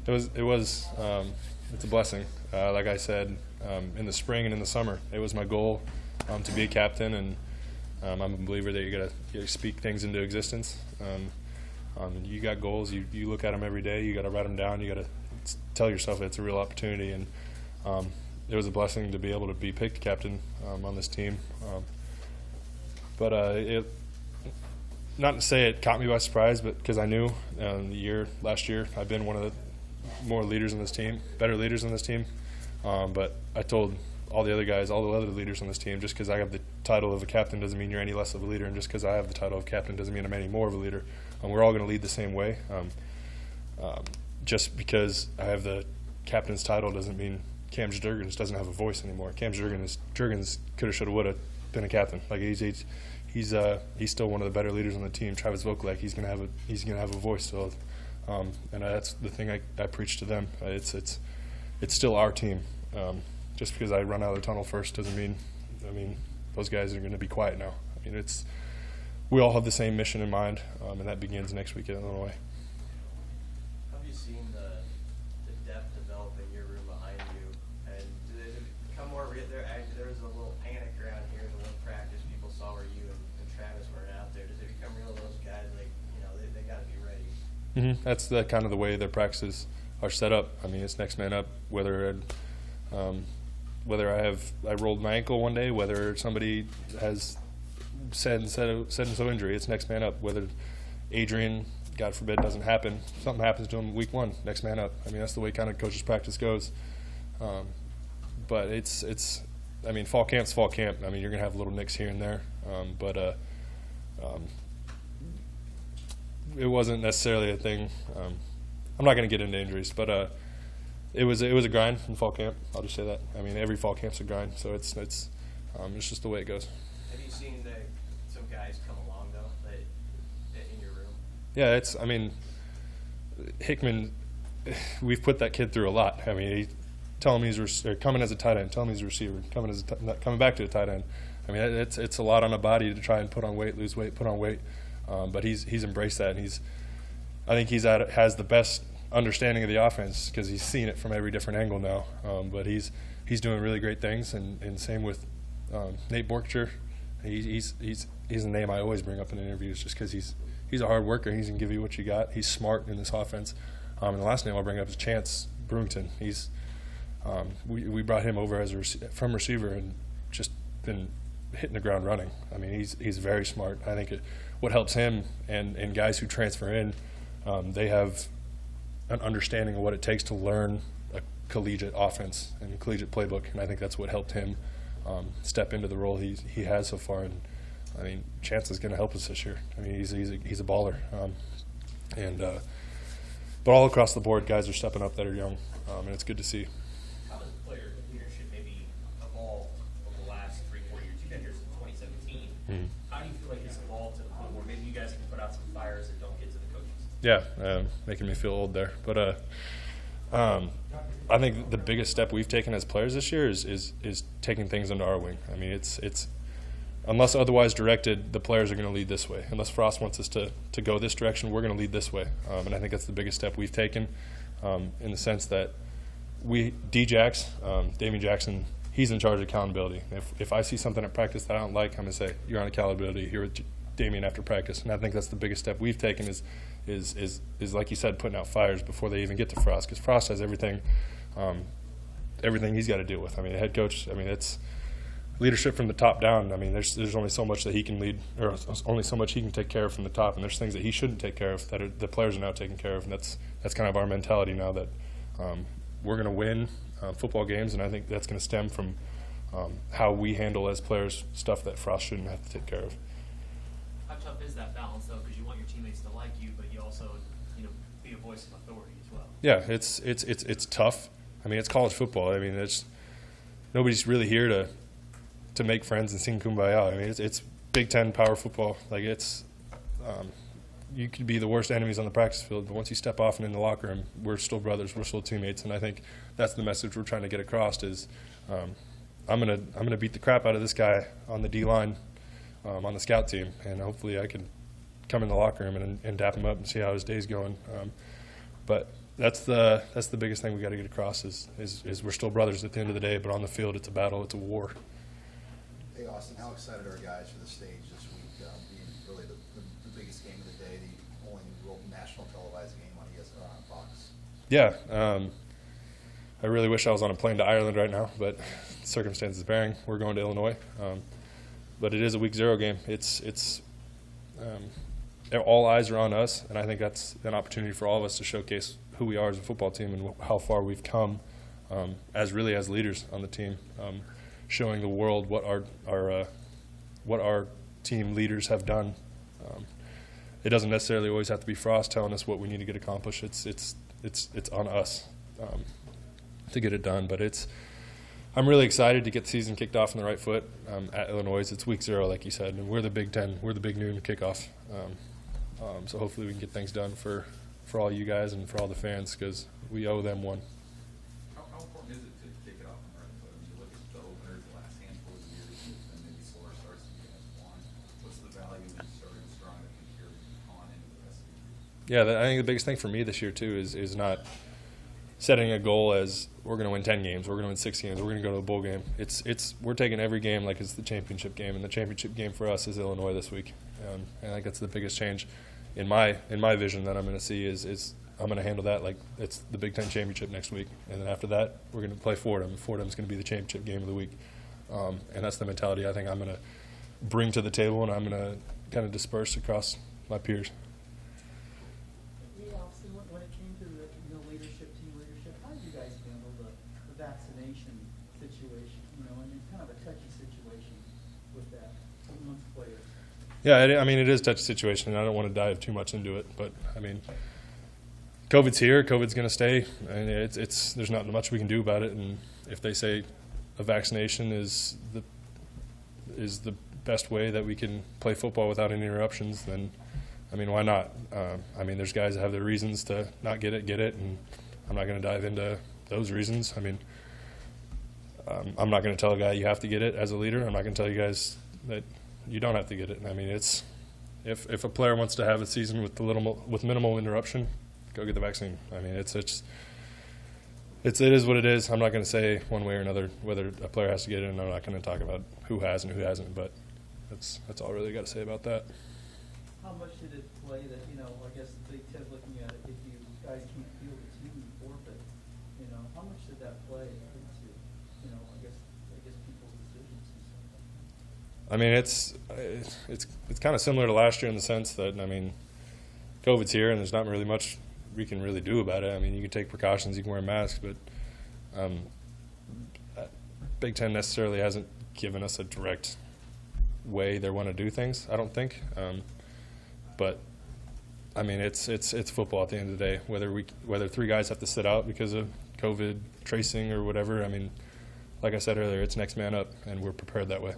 It's a blessing. Like I said, in the spring and in the summer, it was my goal to be a captain, and I'm a believer that you gotta speak things into existence. You got goals, you look at them every day, you got to write them down, you got to tell yourself it's a real opportunity, and it was a blessing to be able to be picked captain on this team. Not to say it caught me by surprise, but because I knew last year I've been one of the more leaders in this team, better leaders in this team. But I told all the other leaders on this team, just because I have the title of a captain doesn't mean you're any less of a leader, and just because I have the title of captain doesn't mean I'm any more of a leader. We're all going to lead the same way. Just because I have the captain's title doesn't mean Cam Jurgens doesn't have a voice anymore. Cam Jurgens coulda, shoulda, woulda been a captain. Like he's still one of the better leaders on the team. Travis Vokalek, he's gonna have a voice still, and that's the thing I preach to them. It's still our team. Just because I run out of the tunnel first doesn't mean those guys are going to be quiet now. We all have the same mission in mind, and that begins next week in Illinois. Have you seen the depth develop in your room behind you? And did it become more real? There was a little panic around here in the one practice. People saw where you and Travis weren't out there. Does it become real? Those guys, they got to be ready. Mm-hmm. That's the kind of the way their practices are set up. it's next man up. Whether I rolled my ankle one day, whether somebody has said and so injury, it's next man up. Whether Adrian, God forbid, doesn't happen, something happens to him week one, next man up. That's the way kind of coach's practice goes. But it's fall camp's fall camp. You're gonna have little nicks here and there, but it wasn't necessarily a thing. I'm not gonna get into injuries, but it was a grind in fall camp. I'll just say that. Every fall camp's a grind, so it's just the way it goes. Have you seen some guys come along though in your room? Yeah, Hickman. We've put that kid through a lot. Tell him he's coming as a tight end. Tell him he's a receiver. Coming back to a tight end. It's a lot on a body to try and put on weight, lose weight, put on weight. But he's embraced that, and I think has the best understanding of the offense because he's seen it from every different angle now. But he's doing really great things, and same with Nate Borkcher. He's a name I always bring up in interviews just because he's a hard worker. He's gonna give you what you got. He's smart in this offense. And the last name I'll bring up is Chance Brewington. We brought him over from receiver and just been hitting the ground running. He's very smart. I think what helps him and guys who transfer in, they have an understanding of what it takes to learn a collegiate offense and a collegiate playbook, and I think that's what helped him step into the role he has so far. And Chance is going to help us this year. He's a baller, but all across the board, guys are stepping up that are young, and it's good to see. How has player leadership maybe evolved over the last 3-4 years? You've been here since 2017. Mm-hmm. How do you feel like it's evolved to the point where maybe you guys can put out some fires that don't get to the coaches? Yeah, making me feel old there. But I think the biggest step we've taken as players this year is taking things under our wing. It's unless otherwise directed, the players are going to lead this way. Unless Frost wants us to go this direction, we're going to lead this way. And I think that's the biggest step we've taken in the sense that Damian Jackson, he's in charge of accountability. If I see something at practice that I don't like, I'm going to say, you're on accountability here with Damian after practice. And I think that's the biggest step we've taken is like you said, putting out fires before they even get to Frost, because Frost has everything he's got to deal with. The head coach, it's leadership from the top down. There's only so much that he can lead, or only so much he can take care of from the top, and there's things that he shouldn't take care of that the players are now taking care of, and that's kind of our mentality now that we're going to win football games, and I think that's going to stem from how we handle as players stuff that Frost shouldn't have to take care of. How tough is that balance though? Because you want your teammates to like you, but you also be a voice of authority as well. Yeah, it's tough. It's college football. Nobody's really here to make friends and sing kumbaya. It's Big Ten power football. You could be the worst enemies on the practice field, but once you step off and in the locker room, we're still brothers, we're still teammates, and I think that's the message we're trying to get across is I'm gonna beat the crap out of this guy on the D-line on the scout team, and hopefully I can come in the locker room and dap him up and see how his day's going. But that's the biggest thing we got to get across is we're still brothers at the end of the day, but on the field it's a battle, it's a war. Hey Austin, how excited are guys for the stage this week? Being really the biggest game of the day, the only real national televised game on on Fox. Yeah, I really wish I was on a plane to Ireland right now, but circumstances bearing, we're going to Illinois. But it is a week 0 game. It's all eyes are on us, and I think that's an opportunity for all of us to showcase who we are as a football team and how far we've come as leaders on the team, showing the world what our team leaders have done. It doesn't necessarily always have to be Frost telling us what we need to get accomplished. It's on us to get it done. But I'm really excited to get the season kicked off on the right foot at Illinois. It's week 0, like you said, and we're the Big Ten. We're the big noon kickoff. So hopefully we can get things done for all you guys and for all the fans, because we owe them one. How important is it to kick it off on the right foot? I mean, you look at the openers the last handful of years, it's been maybe slower starts than you guys want. What's the value in starting strong that can carry on into the rest of the year? Yeah, I think the biggest thing for me this year too is not setting a goal as we're going to win 10 games, we're going to win 6 games, we're going to go to a bowl game. We're taking every game like it's the championship game, and the championship game for us is Illinois this week. And I think that's the biggest change in my vision that I'm going to see is I'm going to handle that like it's the Big Ten championship next week, and then after that we're going to play Fordham. Fordham's going to be the championship game of the week, and that's the mentality I think I'm going to bring to the table, and I'm going to kind of disperse across my peers. Yeah, obviously, when it came to the team leadership, how did you guys handle the vaccination situation? And it's kind of a touchy situation with that amongst players. Yeah, I mean, it is a touchy situation, and I don't want to dive too much into it. But, I mean, COVID's here. COVID's going to stay. And there's not much we can do about it. And if they say a vaccination is the best way that we can play football without any interruptions, then, I mean, why not? I mean, there's guys that have their reasons to not get it, and I'm not going to dive into those reasons. I mean, I'm not going to tell a guy you have to get it as a leader. I'm not going to tell you guys that you don't have to get it. I mean, if a player wants to have a season with minimal interruption, go get the vaccine. I mean, it is what it is. I'm not going to say one way or another whether a player has to get it, and I'm not going to talk about who has and who hasn't. But that's all I really got to say about that. How much did it play that, I guess the Big Ten looking at it, if you guys can't field the team, you forfeit, how much did that play into, I guess people's decisions and stuff? I mean, it's kind of similar to last year in the sense that, I mean, COVID's here and there's not really much we can really do about it. I mean, you can take precautions, you can wear masks, but Big Ten necessarily hasn't given us a direct way they want to do things, I don't think. But I mean, it's football at the end of the day. Whether 3 guys have to sit out because of COVID tracing or whatever, I mean, like I said earlier, it's next man up, and we're prepared that way.